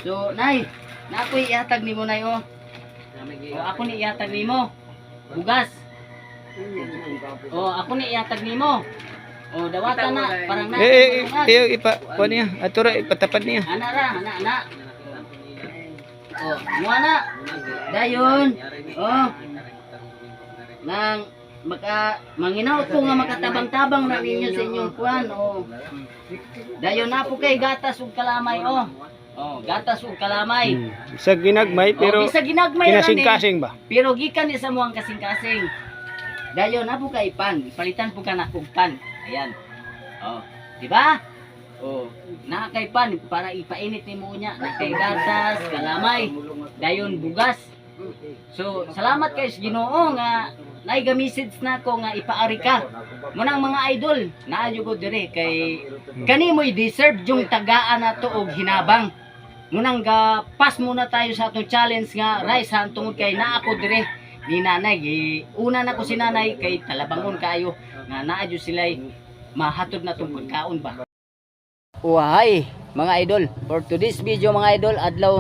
So, nay, na ako'y ihatag nimo nay oh. O ako ni ihatag nimo. Bugas. O ako ni ihatag nimo. O dawata na parang na. Iyo ipa kuha niya. Atura ipatapad niya. Ana ra, ana. O, muha na. Dayon. O. Nang manginaw ko nga makatabang-tabang na ninyo sa inyong kuan o. Dayon na po kay gatas ug kalamay o. Oh, gatas ug kalamay. Sa ginagmay pero sa ginagmay kinasing-kasing ba? Pero gikan ni sa mo ang kasing-kasing. Dayon na po kay pan, ipalitan po ka na kog pan. Ayan. Oh, di ba? Oh, na kay pan para ipainit nimo nya, na kay gatas, kalamay, dayon bugas. So, salamat kay sa Ginoo nga naiga message na ko nga ipaari ka. Munang mga idol, naayo ko dire kay kani mo'y deserve yung tagaan nato og hinabang. Munang pas muna tayo sa atong challenge nga rice han tungod kay naa ako dire ni nanay. Una na ko si nanay kay talabangon kayo nga naadyo sila'y mahatod na tong pagkaon ba. Uhay mga idol, for today's video mga idol, adlaw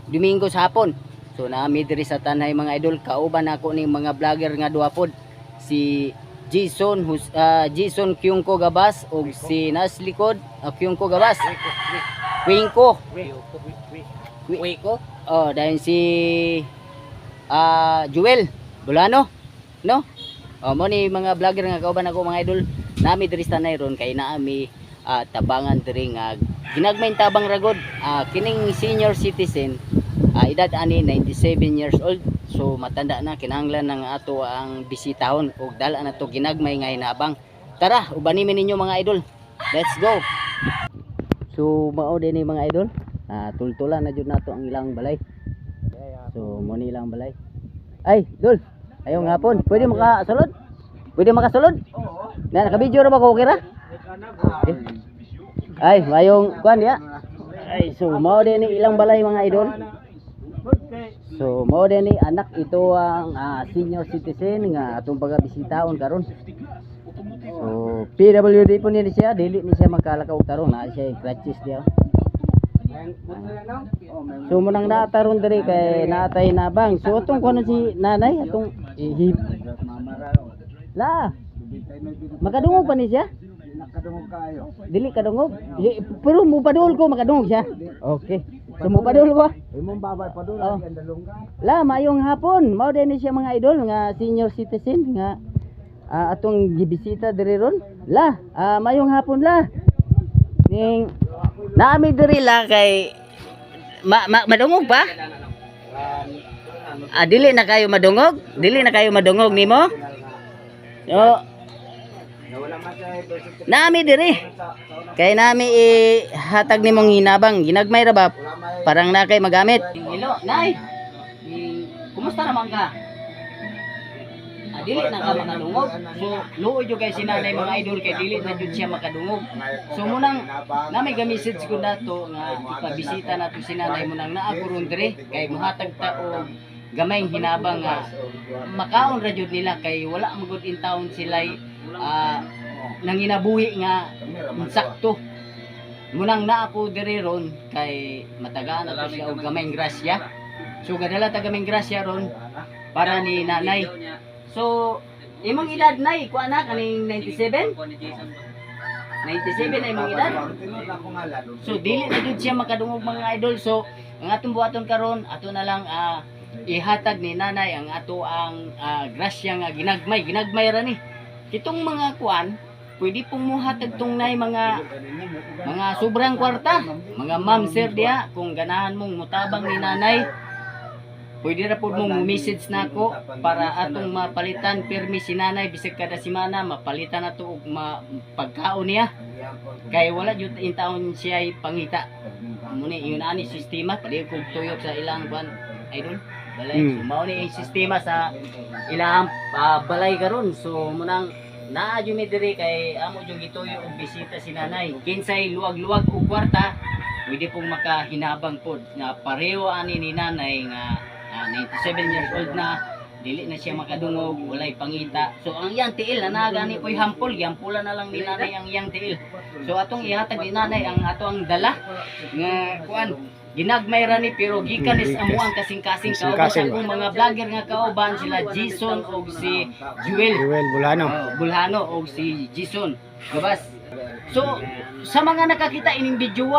Domingo sa hapon. So naami diri sa tanay mga idol, kauban ako ning mga vlogger nga duha pod, si Jason Kyungko Gabas og si Naslikod Kyungko Gabas. Wingko. Oh, dahil si Joel Bulano, no? Oh, mo ni mga vlogger nga kauban ako mga idol. Nami diri sa tanay ron kay naami tabangan diri nga ginagmay tabang ragod, kining senior citizen, edad ani 97 years old. So matanda na, kinahanglan ng ato ang bisitahon og dala na to ginagmay nga hinabang. Tara, ubani mi ninyo mga idol. Let's go. So mao din ni mga idol, tultulan na jud nato ang ilang balay. So mo ni ilang balay. Ay, dol. Ayong hapon, pwede makasulod? Pwede makasulod? Oo. Na naka-video ra ba ko, okay ra? Okay. Ay, mayong kuan ya. Ay, so mao din ni ilang balay mga idol. So mao din ni anak ito ang senior citizen nga atong pagabisitaon karon. So PWD po niya siya, dili ni siya magkalakaw taron, na siya crutches dia. So munang nataron diri kay natay nabang. So atong kuno si nanay atong la. Makadungog pa ni siya? Nakadungog kayo. Dili kadungog. Pero mo padul ko makadungog siya. Okay. So mo padul ko. Imong babay padul ang dalungga. La mayong hapon, mao din ni siya mga idol nga senior citizen nga atong gibisita diri ron. La, mayong hapon la. Ning naami diri la kay madungog pa? Dili na kayo madungog? Dili na kayo madungog nimo? Yo. Naami diri. Kay nami ihatag nimong hinabang, ginagmay ra ba? Parang na kay magamit. Hello, nay. Kumusta naman ka? Dili na ka makadungog. So luoy jud kay sinanay mga idol kay dili na jud siya makadungog. So munang nami ga message ko nato nga ipabisita nato sinanay munang naa ko ron dire kay mohatag ta og gamay hinabang nga makaon ra jud nila kay wala magud in town sila nanginabuhi nga sakto. Munang naa ko dire ron kay matagaan na to siya og gamay grasya. So gadala ta gamay grasya ron para ni nanay. So, imong edad nay, kuha na kaning 97? 97 na imong edad? So, dili na jud siya makadungog mga idol. So, ang atong buhaton karon, ato na lang ihatag ni nanay ang ato ang grasya nga ginagmay ra ni. Kitong mga kuan, pwede pong muhatag tong nay mga sobrang kwarta, mga ma'am sir diha kung ganahan mong mutabang ni nanay. Pwede ra po mong message na ako para atong mapalitan permi si nanay bisag kada semana mapalitan nato og pagkaon niya. Kay wala jud in taon siya pangita. Muni yun ani sistema pwede kog tuyok sa ilang ban idol. Balay so mao ni sistema sa ilang balay karon. So munang naa jud mi diri kay amo jud gituyo og bisita si nanay. Kinsay luwag-luwag og kwarta pwede pong makahinabang pod nga pareho ani ni nanay nga 97 years old na, dili na siya makadungog, walay pangita. So ang iyang tiil na nagani ko'y hampol, yampulan na lang ni nanay ang iyang tiil. So atong ihatag ni nanay ang ato ang dala nga kuan ginagmay ra ni pero gikan is amo ang kasing-kasing kauban sa akong mga vlogger nga kauban sila Jason og si Jewel Joel Bulano. Bulhano og si Jason. Gabas. So sa mga nakakita ining video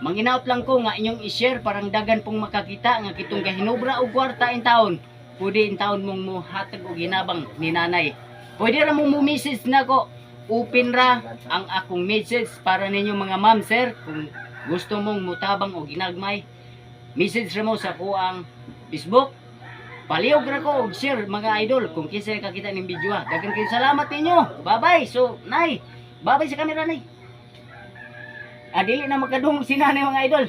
manginaot lang ko nga inyong i-share parang dagan pong makakita nga kitong gahinobra og kwarta in taon. Pwede in taon mong muhatag og ginabang ni nanay. Pwede ra mong mo-message na ko. Open ra ang akong message para ninyo mga ma'am sir kung gusto mong mutabang o ginagmay. Message ra mo sa kuang Facebook. Palihog ra ko og share mga idol kung kinsa kakita ning video. Daghang kayo salamat ninyo. Bye-bye. So, nay, bye-bye sa camera nay. Dili na magkadungog si nanay mga idol.